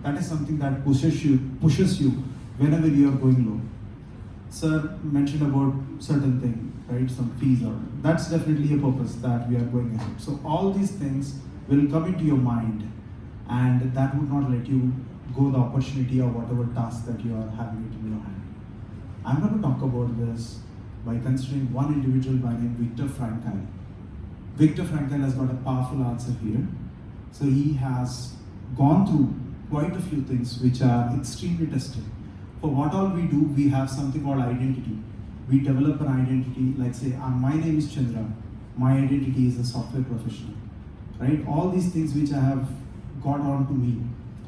That is something that pushes you whenever you are going low. Sir mentioned about certain thing, right? Some fees, or that's definitely a purpose that we are going ahead. So all these things will come into your mind, and that would not let you go the opportunity or whatever task that you are having it in your hand. I'm going to talk about this by considering one individual by name Viktor Frankl. Viktor Frankl has got a powerful answer here. So he has gone through quite a few things which are extremely testing. For what all we do, we have something called identity. We develop an identity, like say, my name is Chandra, my identity is a software professional, right? All these things which I have got on to me,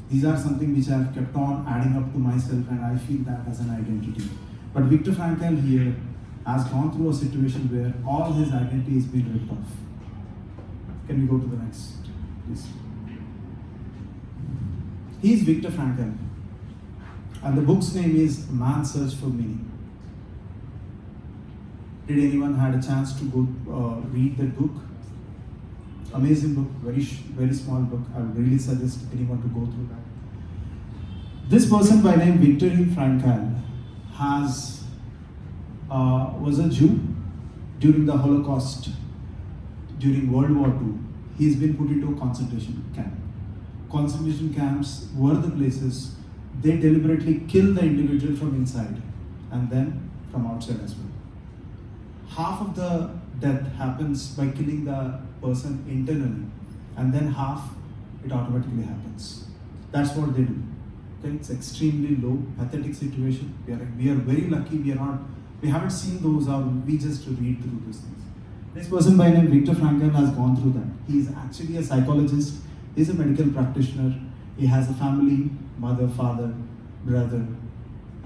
these are something which I have kept on adding up to myself, and I feel that as an identity. But Viktor Frankl here has gone through a situation where all his identity is being ripped off. Can we go to the next, please? He is Viktor Frankl, and the book's name is Man's Search for Meaning. Did anyone had a chance to go read that book? Amazing book, very small book. I would really suggest anyone to go through that. This person by name Viktor Frankl was a Jew during the Holocaust, during World War II. He's been put into a concentration camp. Concentration camps were the places they deliberately kill the individual from inside and then from outside as well. Half of the death happens by killing the person internally, and then half it automatically happens. That's what they do. Okay, it's extremely low, pathetic situation. We are very lucky. We haven't seen those, or we just read through these things. This person by name Viktor Frankl has gone through that. He is actually a psychologist. He's a medical practitioner. He has a family, mother, father, brother,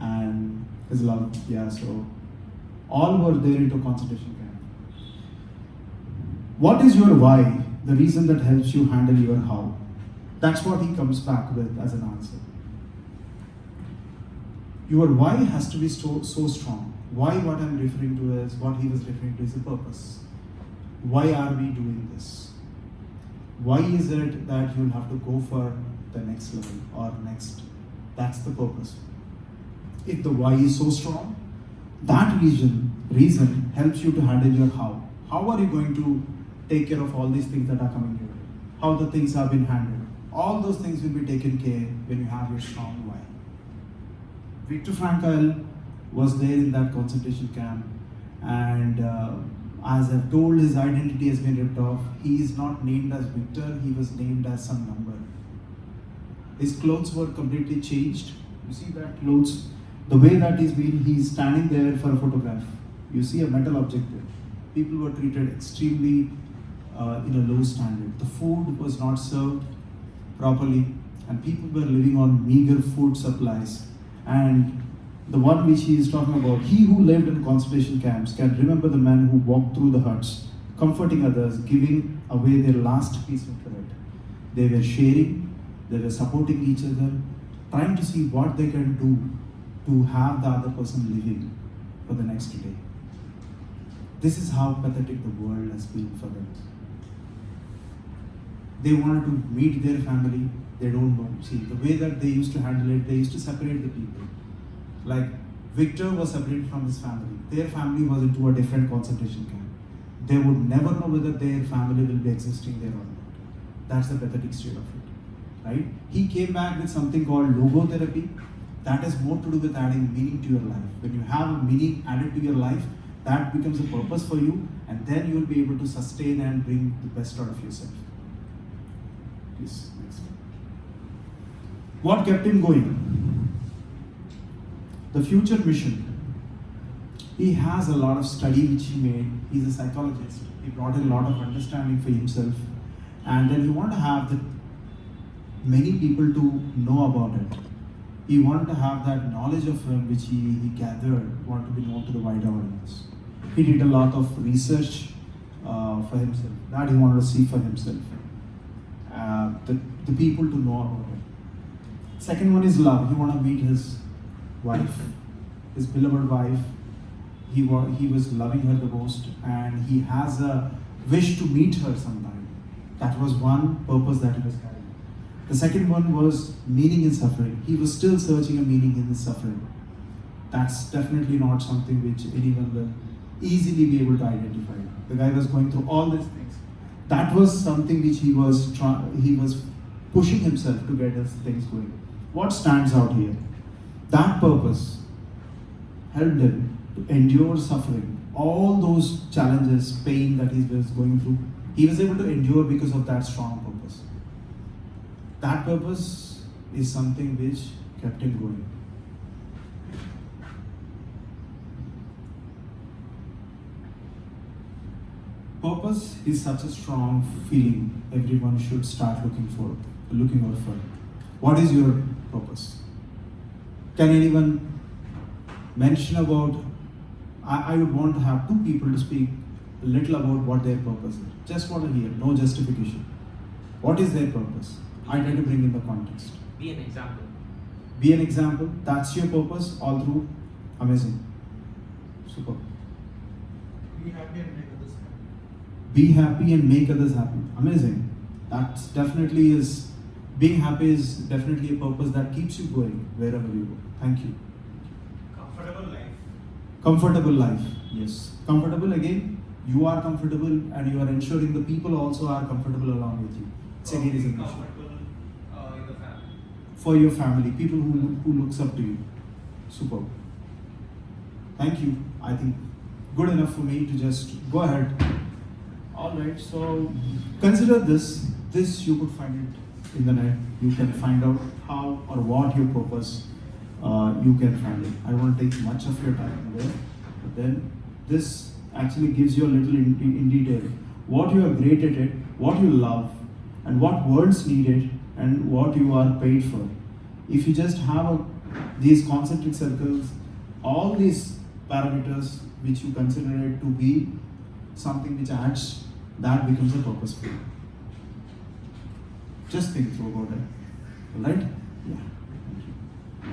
and his love. Yeah, so all were there into concentration camp. What is your why? The reason that helps you handle your how. That's what he comes back with as an answer. Your why has to be so strong. Why, what I'm referring to is, what he was referring to is a purpose. Why are we doing this? Why is it that you'll have to go for the next level or next? That's the purpose. If the why is so strong, that reason helps you to handle your how. How are you going to take care of all these things that are coming your way? How the things have been handled. All those things will be taken care when you have your strong why. Viktor Frankl was there in that concentration camp, and as I've told, his identity has been ripped off. He is not named as Victor, he was named as some number. His clothes were completely changed. You see that clothes, the way that he's standing there for a photograph. You see a metal object there. People were treated extremely in a low standard. The food was not served properly, and people were living on meager food supplies. And the one which he is talking about, he who lived in concentration camps can remember the men who walked through the huts, comforting others, giving away their last piece of bread. They were sharing, they were supporting each other, trying to see what they can do to have the other person living for the next day. This is how pathetic the world has been for them. They wanted to meet their family, they don't know. See, the way that they used to handle it, they used to separate the people. Like, Victor was separated from his family. Their family was into a different concentration camp. They would never know whether their family will be existing there or not. That's the pathetic state of it, right? He came back with something called logotherapy. That has more to do with adding meaning to your life. When you have a meaning added to your life, that becomes a purpose for you, and then you will be able to sustain and bring the best out of yourself. Please, next. What kept him going? The future mission. He has a lot of study which he made. He's a psychologist. He brought in a lot of understanding for himself. And then he wanted to have many people to know about it. He wanted to have that knowledge of him which he gathered, wanted to be known to the wider audience. He did a lot of research for himself. That he wanted to see for himself. The people to know about it. Second one is love. He wanted to meet his wife, his beloved wife. He was loving her the most, and he has a wish to meet her sometime. That was one purpose that he was carrying. The second one was meaning in suffering. He was still searching a meaning in his suffering. That's definitely not something which anyone will easily be able to identify. The guy was going through all these things. That was something which he was pushing himself to get his things going. What stands out here? That purpose helped him to endure suffering, all those challenges, pain that he was going through. He was able to endure because of that strong purpose. That purpose is something which kept him going. Purpose is such a strong feeling everyone should start looking out for. What is your purpose? Can anyone mention about, I would want to have two people to speak a little about what their purpose is. Just want to hear, no justification. What is their purpose? I try to bring in the context. Be an example. Be an example. That's your purpose all through. Amazing. Super. Be happy and make others happy. Be happy and make others happy. Amazing. That's definitely is, being happy is definitely a purpose that keeps you going wherever you go. Thank you. Comfortable life. Comfortable life. Yes. Comfortable again. You are comfortable and you are ensuring the people also are comfortable along with you. It's again is an issue. Comfortable in the family. For your family, people who looks up to you. Superb. Thank you. I think good enough for me to just go ahead. Alright, so consider this. This you could find it in the net. You can find out how or what your purpose you can find it. I won't take much of your time there. But then this actually gives you a little in detail what you are great at it, what you love, and what words needed, and what you are paid for. If you just have these concentric circles, all these parameters which you consider it to be something which adds, that becomes a purpose for you. Just think through about it. Alright? Yeah. Thank you.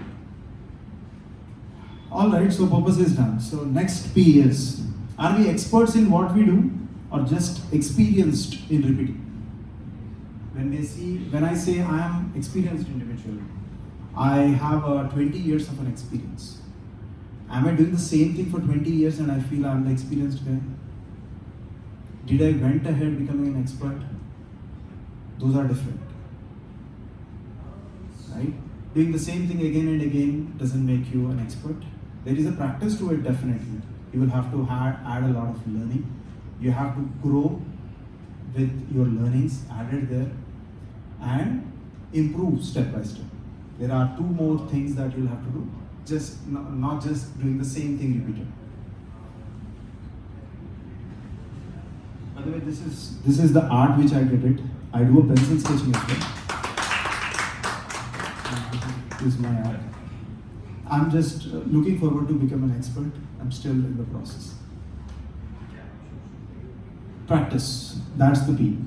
Alright, so purpose is done. So next P is, are we experts in what we do or just experienced in repeating? When I say I am experienced individual, I have 20 years of an experience. Am I doing the same thing for 20 years and I feel I am the experienced guy? Did I went ahead becoming an expert? Those are different. Right? Doing the same thing again and again doesn't make you an expert. There is a practice to it, definitely. You will have to add a lot of learning. You have to grow with your learnings added there and improve step by step. There are two more things that you'll have to do. Just not just doing the same thing repeated. By the way, this is the art which I did it. I do a pencil sketching as well. This is my art. I'm just looking forward to become an expert. I'm still in the process. Practice. That's the P.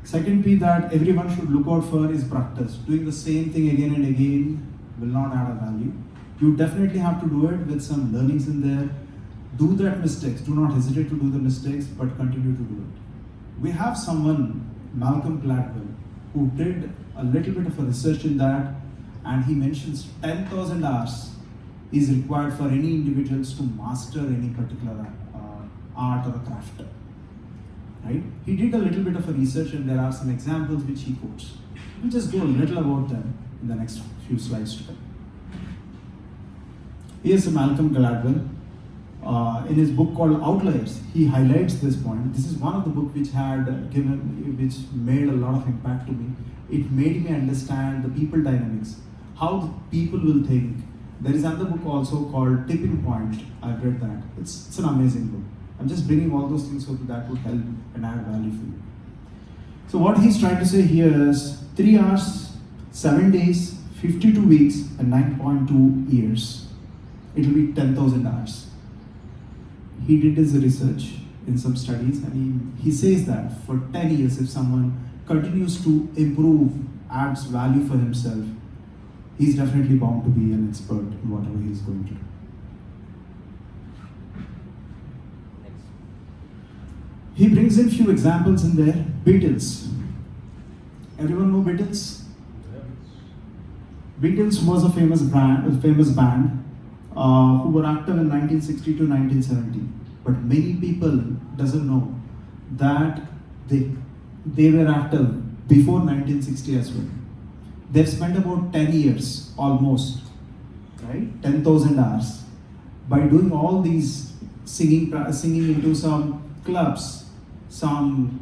Second P that everyone should look out for is practice. Doing the same thing again and again will not add a value. You definitely have to do it with some learnings in there. Do that mistakes. Do not hesitate to do the mistakes, but continue to do it. We have someone, Malcolm Gladwell, who did a little bit of a research in that, and he mentions 10,000 hours is required for any individuals to master any particular art or a craft. Right? He did a little bit of a research, and there are some examples which he quotes. We'll just go a little about them in the next few slides to come. Here's Malcolm Gladwell. In his book called Outliers, he highlights this point. This is one of the books which which made a lot of impact to me. It made me understand the people dynamics, how the people will think. There is another book also called Tipping Point. I've read that. It's an amazing book. I'm just bringing all those things so that would help and add value for you. So what he's trying to say here is 3 hours, 7 days, 52 weeks, and 9.2 years. It will be 10,000 hours. He did his research in some studies, and he says that for 10 years, if someone continues to improve, adds value for himself, he's definitely bound to be an expert in whatever he's going to do. He brings in few examples in there. Beatles. Everyone know Beatles? Beatles was a famous band who were active in 1960 to 1970. But many people doesn't know that they were active before 1960 as well. They've spent about 10 years almost, right? 10,000 hours by doing all these singing into some clubs, some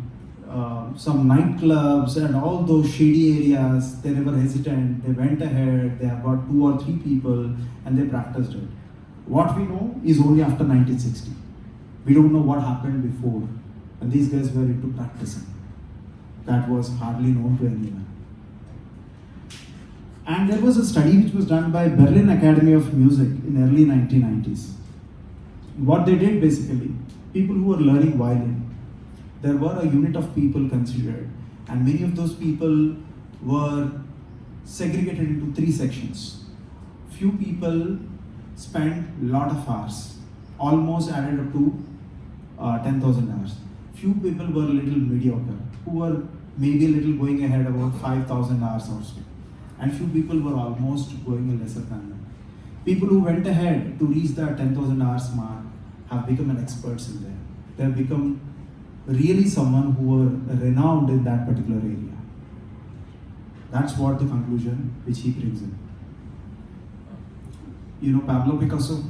nightclubs and all those shady areas. They never hesitant. They went ahead. They have got 2 or 3 people and they practiced it. What we know is only after 1960. We don't know what happened before, and these guys were into practicing. That was hardly known to anyone. And there was a study which was done by Berlin Academy of Music in early 1990s. What they did basically, people who were learning violin, there were a unit of people considered, and many of those people were segregated into 3 sections. Few people spent a lot of hours, almost added up to 10,000 hours. Few people were a little mediocre, who were maybe a little going ahead about 5,000 hours or so. And few people were almost going a lesser than that. People who went ahead to reach the 10,000 hours mark have become an experts in there. They have become really someone who were renowned in that particular area. That's what the conclusion which he brings in. You know Pablo Picasso?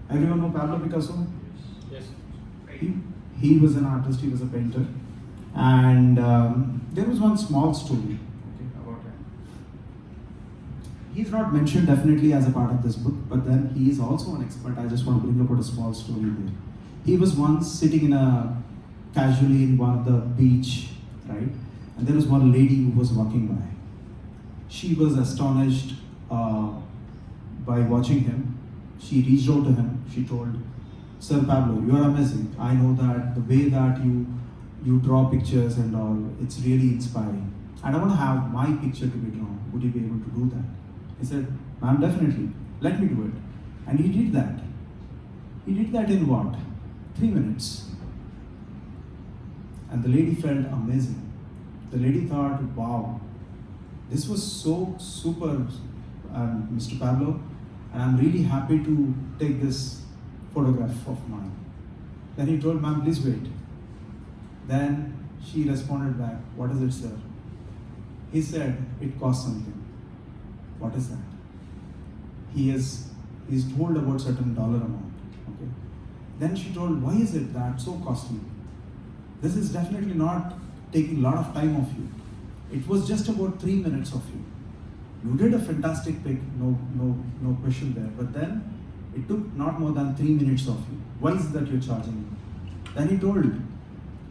Everyone know Pablo Picasso? Yes. He was an artist, he was a painter. And there was one small story about him. He's not mentioned definitely as a part of this book, but then he is also an expert. I just want to bring about a small story there. He was once sitting casually in one of the beach, right? And there was one lady who was walking by. She was astonished by watching him. She reached out to him. She told, "Sir Pablo, you are amazing. I know that the way that you draw pictures and all, it's really inspiring. I don't want to have my picture to be drawn. Would you be able to do that?" He said, "Ma'am, definitely. Let me do it." And he did that. He did that in what? 3 minutes. And the lady felt amazing. The lady thought, "Wow, this was so super, Mr. Pablo, and I'm really happy to take this photograph of mine." Then he told, "Ma'am, please wait." Then she responded back, "What is it, sir?" He said, "It costs something." What is that? He's told about certain dollar amount. Okay. Then she told, "Why is it that so costly? This is definitely not taking a lot of time of you. It was just about 3 minutes of you. You did a fantastic pic, no question there. But then it took not more than 3 minutes of you. Why is it that you're charging me?" Then he told,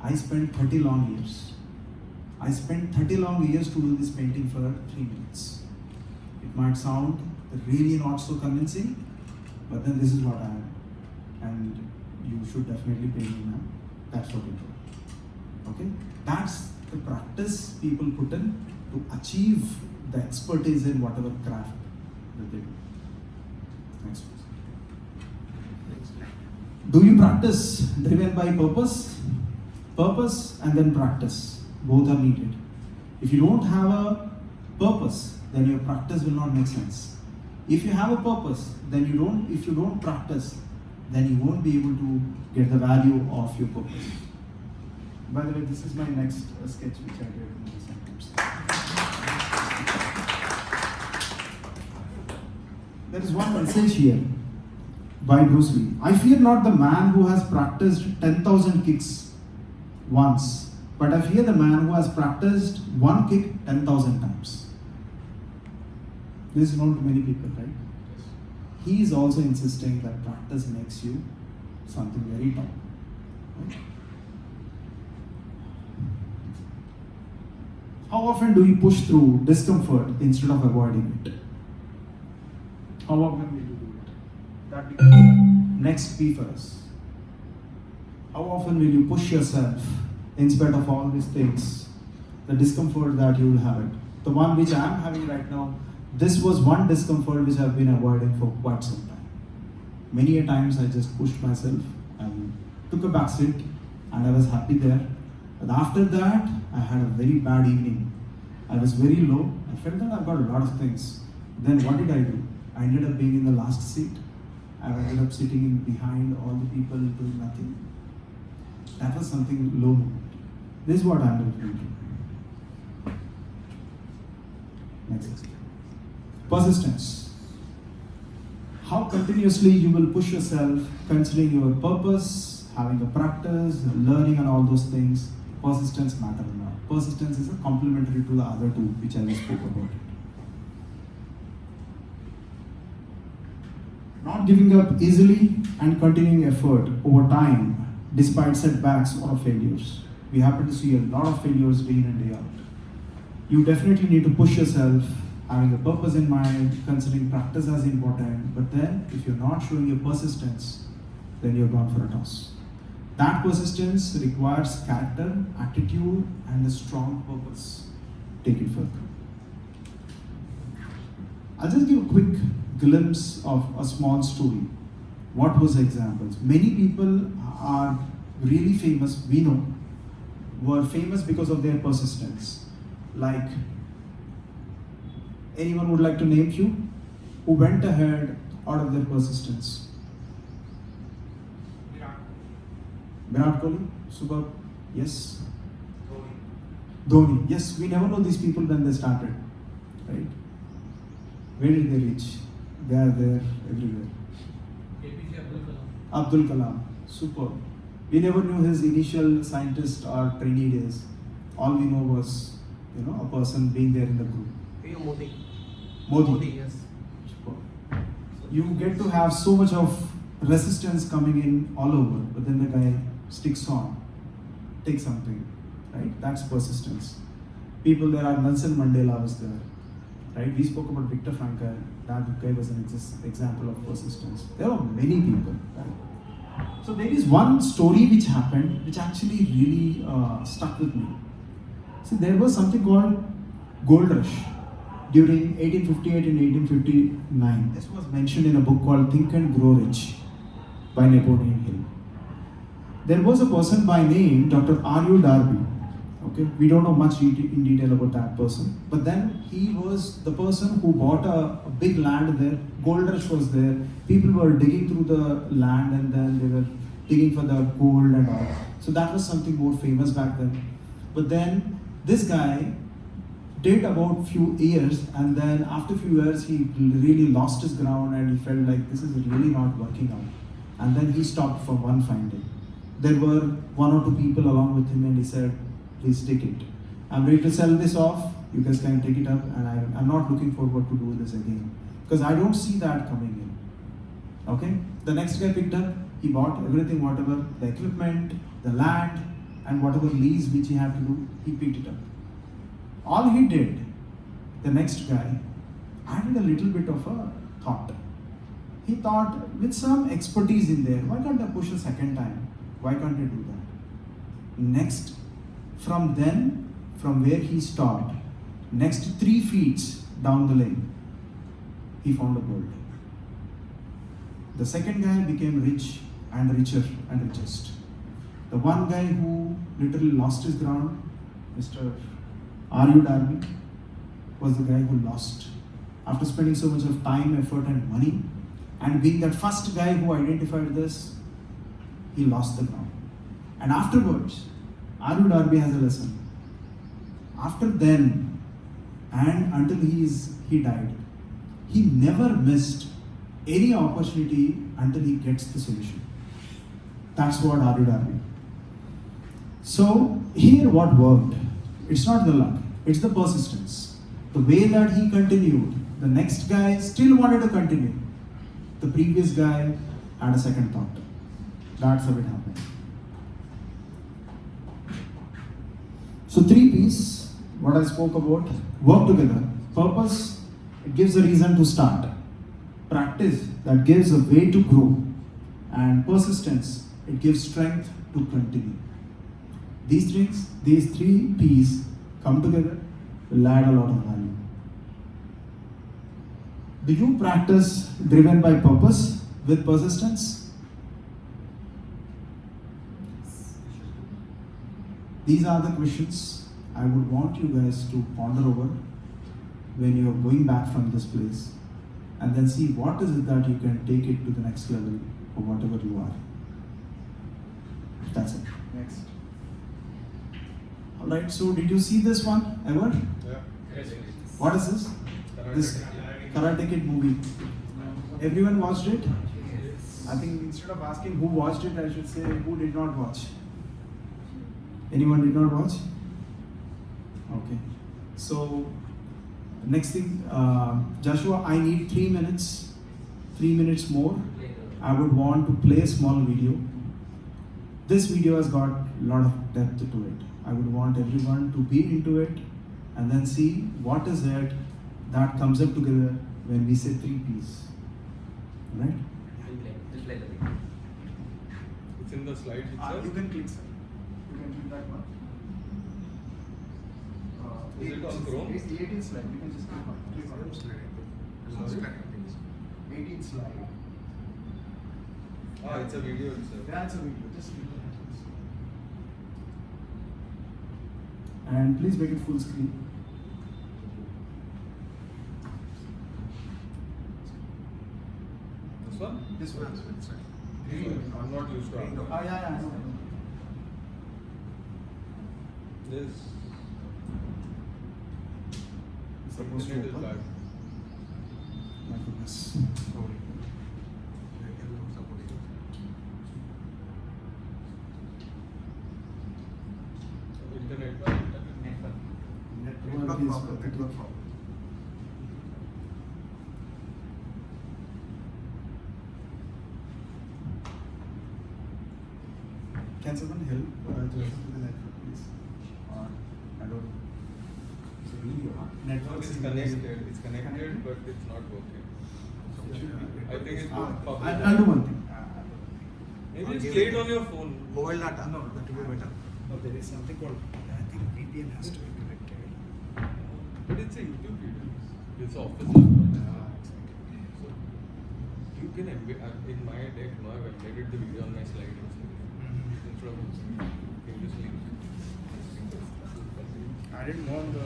"I spent 30 long years. I spent 30 long years to do this painting for 3 minutes. It might sound really not so convincing, but then this is what I am. And you should definitely pay me now." That's what he told. Okay? That's the practice people put in to achieve the expertise in whatever craft that they do. Next one. Do you practice driven by purpose? Purpose and then practice. Both are needed. If you don't have a purpose, then your practice will not make sense. If you have a purpose, then if you don't practice, then you won't be able to get the value of your purpose. By the way, this is my next sketch which I did in the sentence. There is one message here by Bruce Lee. "I fear not the man who has practiced 10,000 kicks once, but I fear the man who has practiced one kick 10,000 times." This is known to many people, right? He is also insisting that practice makes you something very top. Right? How often do you push through discomfort instead of avoiding it? How often will you do it? That becomes the next P for us. How often will you push yourself in spite of all these things, the discomfort that you will have it? The one which I am having right now, this was one discomfort which I have been avoiding for quite some time. Many a times I just pushed myself and took a back seat and I was happy there. But after that, I had a very bad evening. I was very low. I felt that I've got a lot of things. Then what did I do? I ended up being in the last seat. I ended up sitting in behind all the people doing nothing. That was something low moment. This is what I'm referring to. Next. Persistence. How continuously you will push yourself, considering your purpose, having a practice, learning and all those things. Persistence matters now. Persistence is a complementary to the other two which I just spoke about. Not giving up easily and continuing effort over time despite setbacks or failures. We happen to see a lot of failures day in and day out. You definitely need to push yourself, having a purpose in mind, considering practice as important, but then if you're not showing your persistence, then you're gone for a toss. That persistence requires character, attitude, and a strong purpose. Take it further. I'll just give a quick glimpse of a small story. What was the examples? Many people are really famous, we know, were famous because of their persistence. Like, anyone would like to name few who went ahead out of their persistence? Virat Kohli, superb. Yes. Dhoni. Yes, we never know these people when they started, right? Where did they reach? They are there everywhere. APJ Abdul Kalam. Abdul Kalam, superb. We never knew his initial scientist or trainee days. All we know was, a person being there in the group. Modi. Yes. Superb. You get to have so much of resistance coming in all over, but then the guy sticks on, takes something, right? That's persistence. People there are, Nelson Mandela was there, right? We spoke about Viktor Frankl. That guy was an example of persistence. There are many people, right? So there is one story which happened, which actually really stuck with me. See, there was something called Gold Rush during 1858 and 1859. This was mentioned in a book called Think and Grow Rich by Napoleon Hill. There was a person by name Dr. R.U. Darby. Okay, we don't know much in detail about that person, but then he was the person who bought a big land there. Gold rush was there. People were digging through the land and then they were digging for the gold and all. So that was something more famous back then. But then this guy did about few years, and then after few years he really lost his ground and he felt like this is really not working out. And then he stopped for one fine day. There were one or two people along with him and he said, please take it. I'm ready to sell this off. You guys can take it up, and I'm not looking forward to do this again because I don't see that coming in. Okay? The next guy picked up. He bought everything, whatever, the equipment, the land, and whatever lease which he had to do, he picked it up. All he did, the next guy, added a little bit of a thought. He thought, with some expertise in there, why can't I push a second time? Why can't I do that? Next, from where he stopped, next 3 feet down the lane, he found a gold. The second guy became rich and richer and richest. The one guy who literally lost his ground, Mr. R.U. Darby, was the guy who lost. After spending so much of time, effort and money, and being that first guy who identified this, he lost the ground. And afterwards, R.U. Darby has a lesson. After then, and until he died, he never missed any opportunity until he gets the solution. That's what R.U. Darby. So here what worked, it's not the luck, it's the persistence. The way that he continued, the next guy still wanted to continue. The previous guy had a second thought. That's how it happened. So 3 P's, what I spoke about: work together. Purpose, it gives a reason to start. Practice, that gives a way to grow. And persistence, it gives strength to continue. These 3 P's come together, will add a lot of value. Do you practice driven by purpose with persistence? These are the questions I would want you guys to ponder over. when you are going back from this place, and then see what is it that you can take it to the next level or whatever you are. That's it. Next. Alright, so did you see this one ever? Yeah. Yes. What is this? This Karate Kid movie. Everyone watched it? I think instead of asking who watched it, I should say who did not watch. Anyone did not watch? Okay. So, next thing, Joshua, I need 3 minutes. 3 minutes more. I would want to play a small video. This video has got a lot of depth to it. I would want everyone to be into it and then see what is it that comes up together when we say 3 P's. Right? Just play the video. It's in the slides itself. You can click, sir. You can click that one. Is it on Chrome? 18th slide. You can just click on it. Sorry? 18th slide. Ah, it's a video itself. Yeah, it's a video. Just click on it. And please make it full screen. This one? This one. I'm not used to it. Yeah, I know. This It's supposed to internet is open. bad. My goodness. Internet. Network is pathetic. Can someone help Joseph with the network, please? Or I don't know. It's a video. Network It's connected. It's connected, but it's not working. I think it's public. I'll do one thing. Maybe it's played on your phone. Mobile data. No, that will be better. No, there is something called, I think VPN has to be connected. But it's a YouTube video. It's office laptop. So you can embed in my deck now. I've embedded the video on my slide instead of you can just leave. I didn't want the.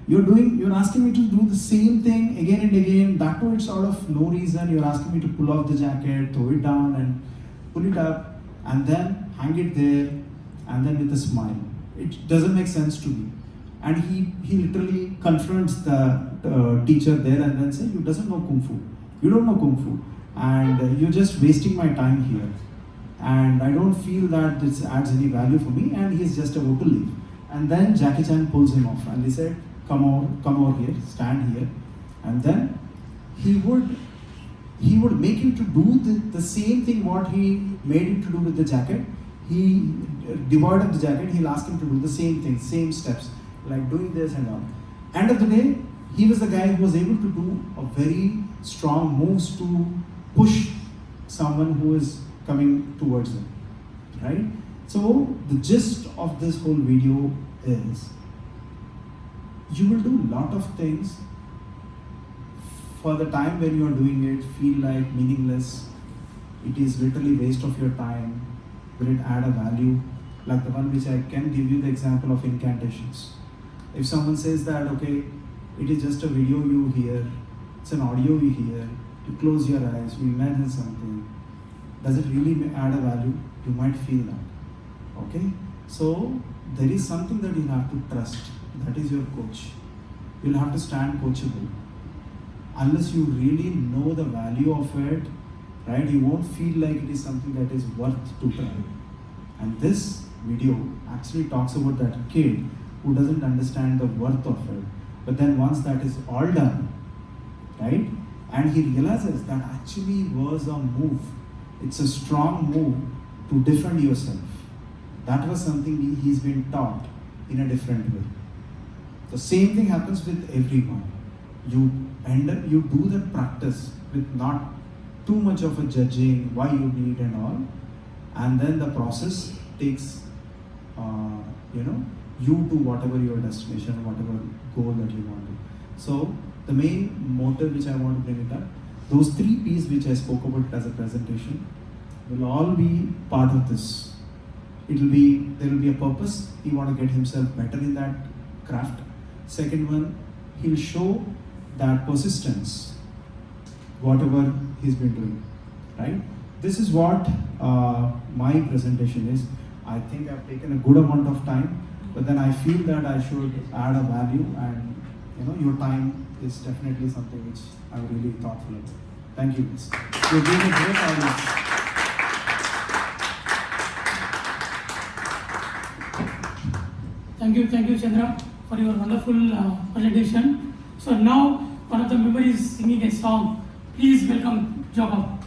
You're asking me to do the same thing again and again, that too it's out of no reason. You're asking me to pull off the jacket, throw it down and pull it up and then hang it there and then with a smile. It doesn't make sense to me. And he literally confronts the teacher there and then says, you doesn't know Kung Fu. You don't know Kung Fu. And you're just wasting my time here. And I don't feel that this adds any value for me, and he's just about to leave. And then Jackie Chan pulls him off and he said, come over here, stand here. And then he would make him to do the same thing what he made him to do with the jacket. He devoid of the jacket, he'll ask him to do the same thing, same steps, like doing this and all. End of the day, he was the guy who was able to do a very strong moves to push someone who is coming towards him, right? So the gist of this whole video is, you will do a lot of things for the time when you are doing it, feel like meaningless. It is literally waste of your time. Will it add a value? Like the one which I can give you the example of incantations. If someone says that, okay, it is just a video you hear, it's an audio you hear, you close your eyes, you imagine something, does it really add a value? You might feel that, okay? So there is something that you have to trust. That is your coach. You'll have to stand coachable. Unless you really know the value of it, right, you won't feel like it is something that is worth to try. And this video actually talks about that kid who doesn't understand the worth of it. But then once that is all done, right, and he realizes that actually was a move. It's a strong move to defend yourself. That was something he's been taught in a different way. The same thing happens with everyone. You do the practice with not too much of a judging why you need and all, and then the process takes you to whatever your destination, whatever goal that you want to. So the main motive which I want to bring it up, those 3 P's which I spoke about as a presentation will all be part of this. there will be a purpose. He want to get himself better in that craft. Second one, he'll show that persistence, whatever he's been doing, right? This is what my presentation is. I think I've taken a good amount of time, but then I feel that I should add a value, and your time is definitely something which I'm really thoughtful about. Thank you, guys. You're doing a great audience. Thank you, Chandra, for your wonderful presentation. So now, one of the members is singing a song. Please welcome Jacob.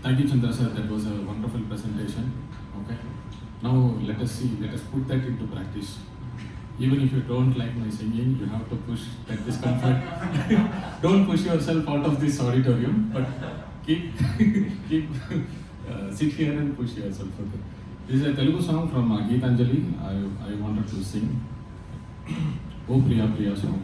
Thank you, Chandra sir. That was a wonderful presentation. Okay. Now let us put that into practice. Even if you don't like my singing, you have to push that discomfort. Don't push yourself out of this auditorium, but keep sit here and push yourself. Okay. This is a Telugu song from Geetanjali. I wanted to sing. Oh Priya Priya song.